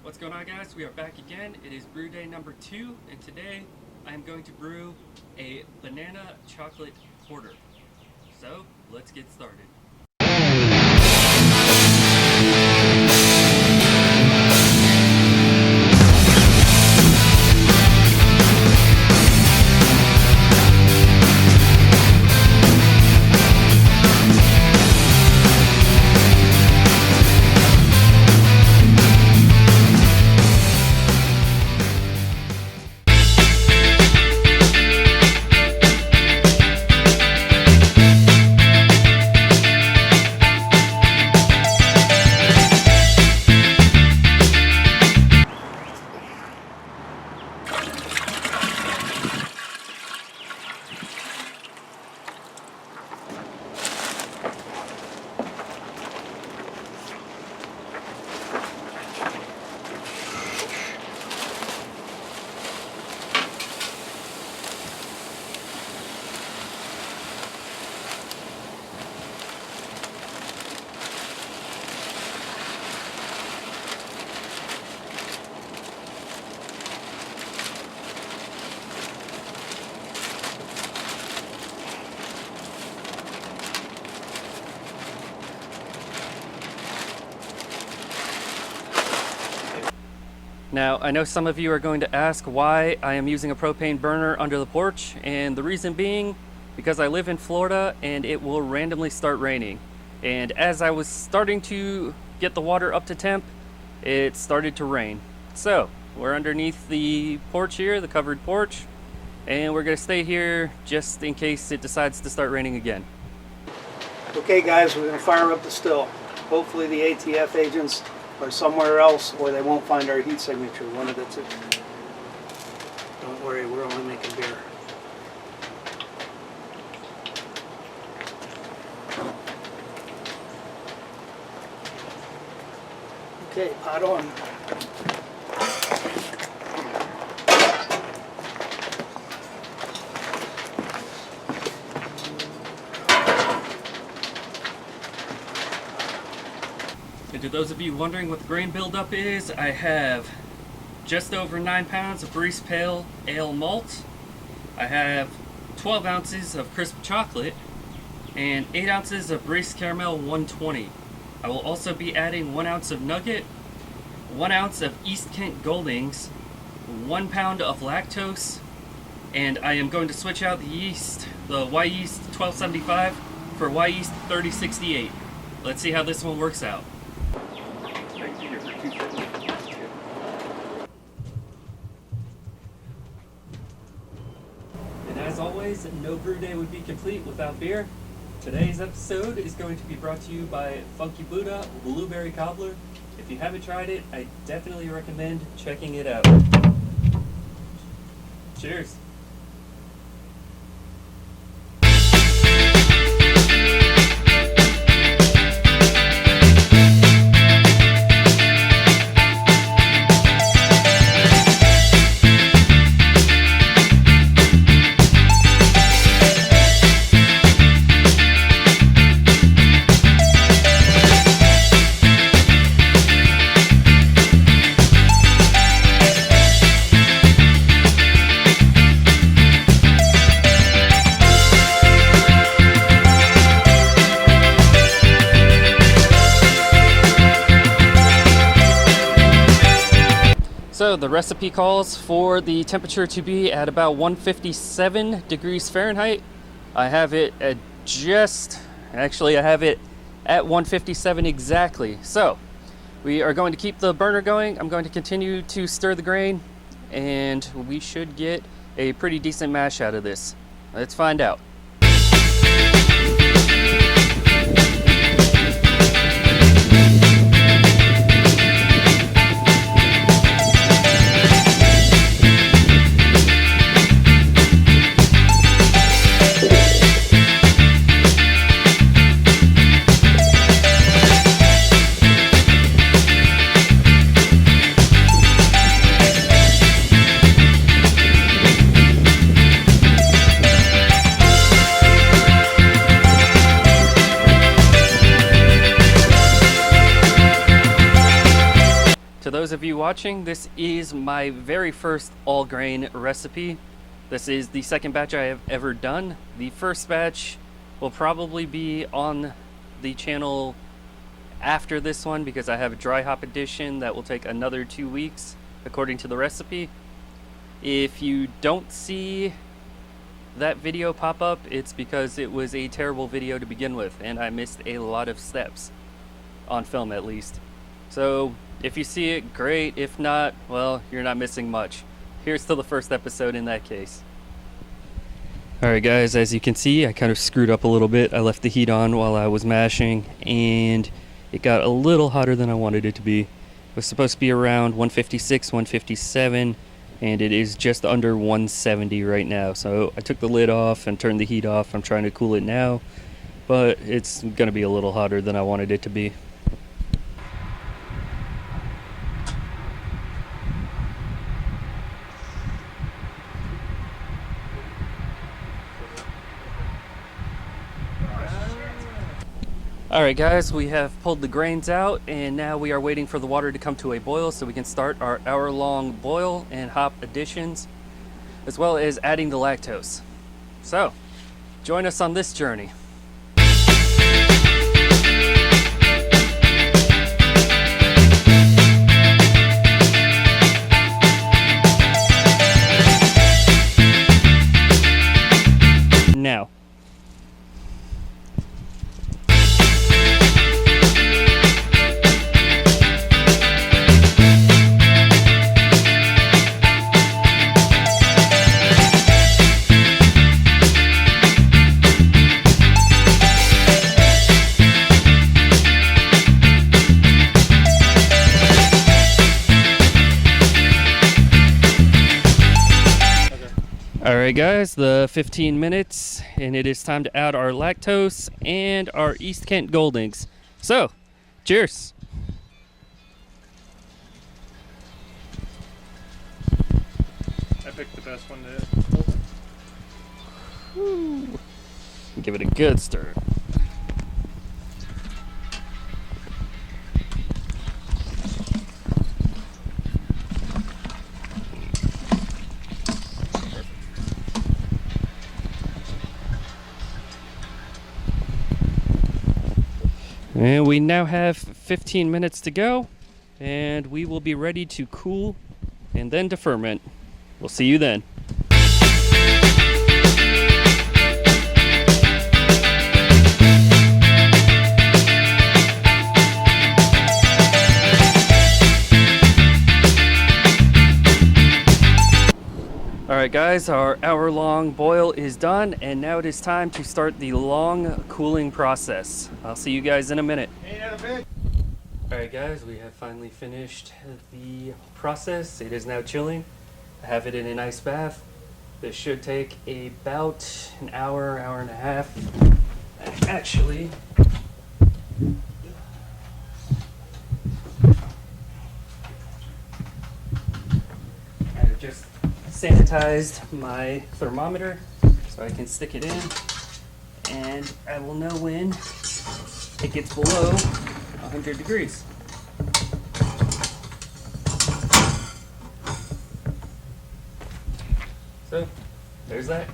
What's going on, guys? We are back again. It is brew day number 2, and today I am going to brew a banana chocolate porter. So let's get started. Now, I know some of you are going to ask why I am using a propane burner under the porch, and the reason being because I live in Florida and it will randomly start raining. And as I was starting to get the water up to temp, it started to rain. So, we're underneath the porch here, the covered porch, and we're going to stay here just in case it decides to start raining again. Okay guys, we're going to fire up the still. Hopefully the ATF agents or somewhere else, or they won't find our heat signature. One of the two. Don't worry, we're only making beer. Okay, pot on. And to those of you wondering what the grain buildup is, I have just over 9 pounds of Breess Pale Ale Malt. I have 12 ounces of crisp chocolate and 8 ounces of Breess Caramel 120. I will also be adding 1 ounce of Nugget, 1 ounce of East Kent Goldings, 1 pound of lactose, and I am going to switch out the yeast, the Wyeast 1275 for Wyeast 3068. Let's see how this one works out. As always, no brew day would be complete without beer. Today's episode is going to be brought to you by Funky Buddha Blueberry Cobbler. If you haven't tried it, I definitely recommend checking it out. Cheers! So the recipe calls for the temperature to be at about 157 degrees Fahrenheit. I have it at I have it at 157 exactly. So we are going to keep the burner going. I'm going to continue to stir the grain, and we should get a pretty decent mash out of this. Let's find out. to those of you watching, this is my very first all grain recipe. This is the second batch I have ever done. The first batch will probably be on the channel after this one because I have a dry hop edition that will take another 2 weeks according to the recipe. If you don't see that video pop up, it's because it was a terrible video to begin with and I missed a lot of steps, on film at least. So if you see it, great. If not, well, you're not missing much. Here's to the first episode in that case. Alright guys, as you can see, I kind of screwed up a little bit. I left the heat on while I was mashing and it got a little hotter than I wanted it to be. It was supposed to be around 156, 157, and it is just under 170 right now. So I took the lid off and turned the heat off. I'm trying to cool it now, but it's going to be a little hotter than I wanted it to be. Alright guys, we have pulled the grains out and now we are waiting for the water to come to a boil so we can start our hour-long boil and hop additions, as well as adding the lactose. So, join us on this journey. Now. Alright guys, the 15 minutes and it is time to add our lactose and our East Kent Goldings. So, cheers! I picked the best one to Woo. Give it a good stir. And we now have 15 minutes to go, and we will be ready to cool and then to ferment. We'll see you then. Alright guys, our hour-long boil is done, and now it is time to start the long cooling process. I'll see you guys in a minute. Alright guys, we have finally finished the process. It is now chilling. I have it in an ice bath. This should take about an hour, hour and a half. Actually, I've just sanitized my thermometer so I can stick it in and I will know when it gets below 100 degrees. So, there's that.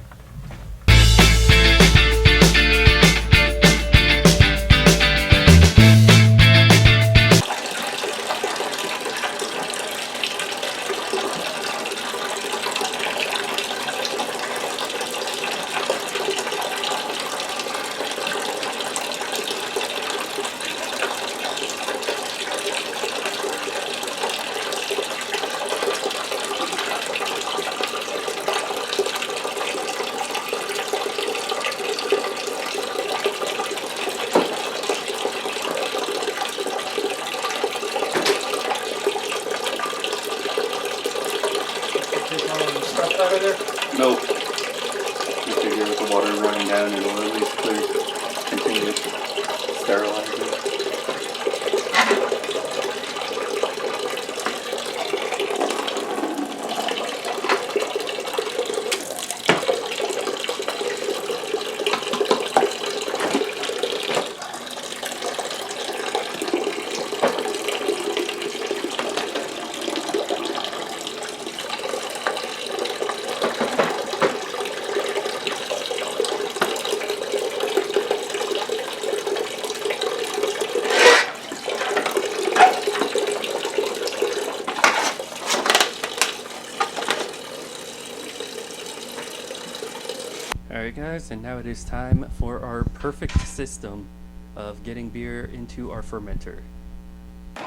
Nope. I figure with the water running down, it will at least continue sterilizing. Alright guys, and now it is time for our perfect system of getting beer into our fermenter. Well,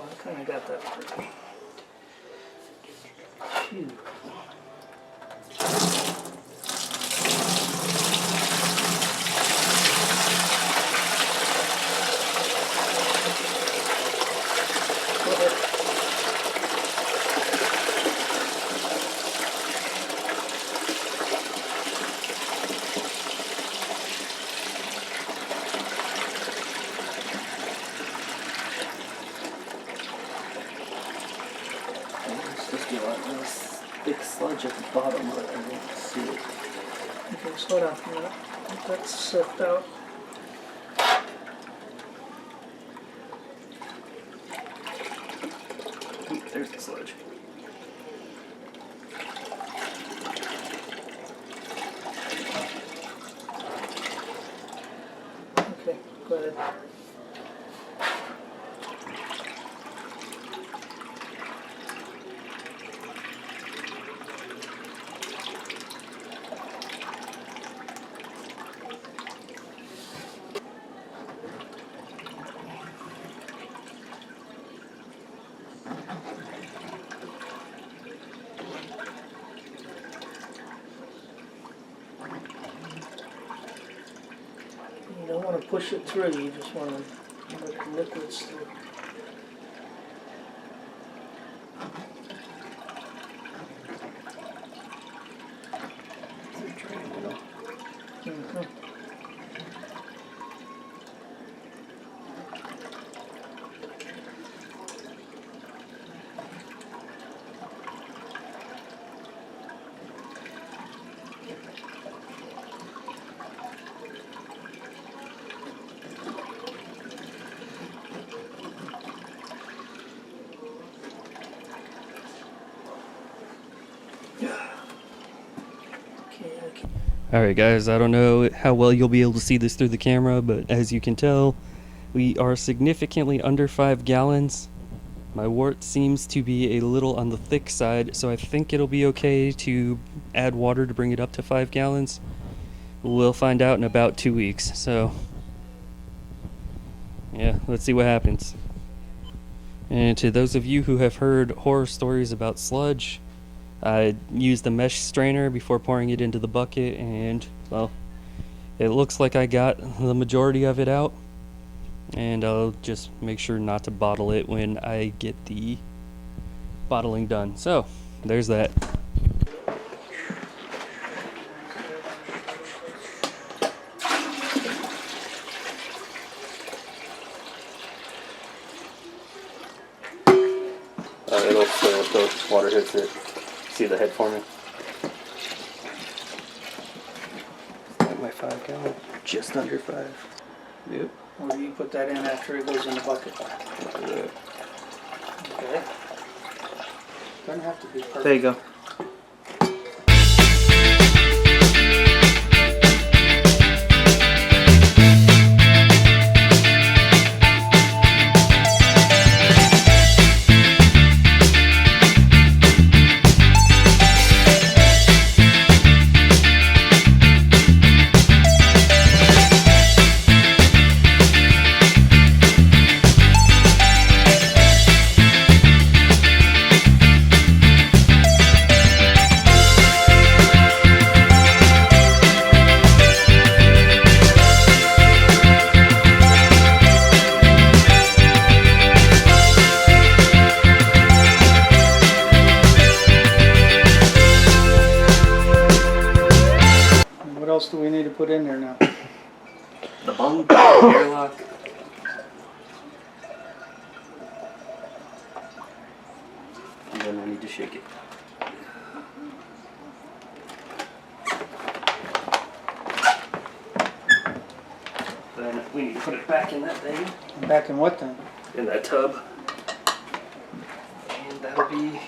I kind of got that already. Phew. Big sludge at the bottom, but I don't see it. Okay, slow down from that. Let that sift out. Ooh, there's the sludge. Okay, go ahead. You don't want to push it through, you just want to let the liquids through. Mhm. Okay. Alright guys, I don't know how well you'll be able to see this through the camera, but as you can tell, we are significantly under 5 gallons. My wort seems to be a little on the thick side, so I think it'll be okay to add water to bring it up to 5 gallons. We'll find out in about 2 weeks, so yeah, let's see what happens. And to those of you who have heard horror stories about sludge, I used the mesh strainer before pouring it into the bucket, and well, it looks like I got the majority of it out. And I'll just make sure not to bottle it when I get the bottling done. So, there's that. It'll fill if the water hits it. See the head forming? Like my 5 gallon, just under 5. Yep. Or do you put that in after it goes in the bucket? Yeah. Okay. Doesn't have to be perfect. There you go. What else do we need to put in there now? The bung, airlock. And then I need to shake it. Then we need to put it back in that thing. Back in what then? In that tub. And that'll be...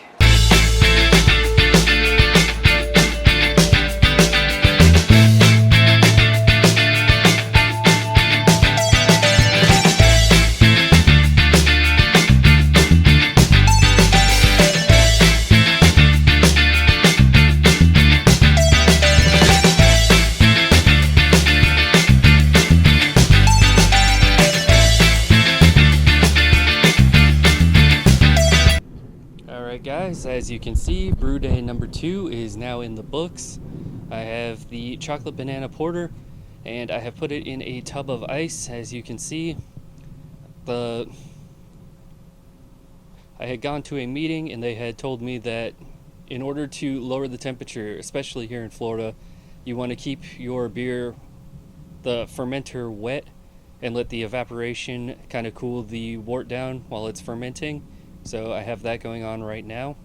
as you can see, brew day number 2 is now in the books. I have the chocolate banana porter, and I have put it in a tub of ice. As you can see, I had gone to a meeting and they had told me that in order to lower the temperature, especially here in Florida, you want to keep your beer, the fermenter, wet and let the evaporation kind of cool the wort down while it's fermenting. So I have that going on right now.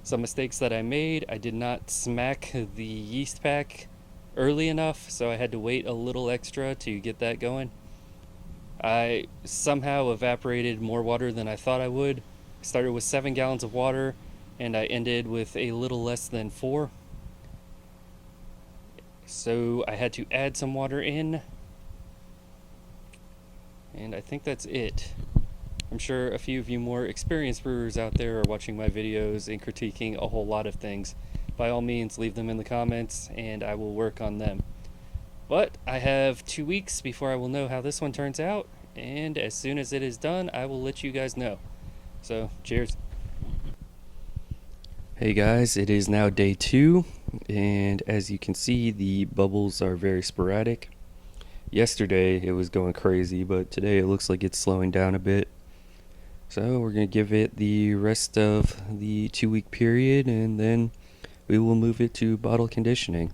Some mistakes that I made: I did not smack the yeast pack early enough, so I had to wait a little extra to get that going. I somehow evaporated more water than I thought I would. Started with 7 gallons of water and I ended with a little less than 4. So I had to add some water in. And I think that's it. I'm sure a few of you more experienced brewers out there are watching my videos and critiquing a whole lot of things. By all means, leave them in the comments and I will work on them. But I have 2 weeks before I will know how this one turns out, and as soon as it is done, I will let you guys know. So, cheers. Hey guys, it is now day 2, and as you can see, the bubbles are very sporadic. Yesterday it was going crazy, but today it looks like it's slowing down a bit. So we're going to give it the rest of the 2-week period, and then we will move it to bottle conditioning.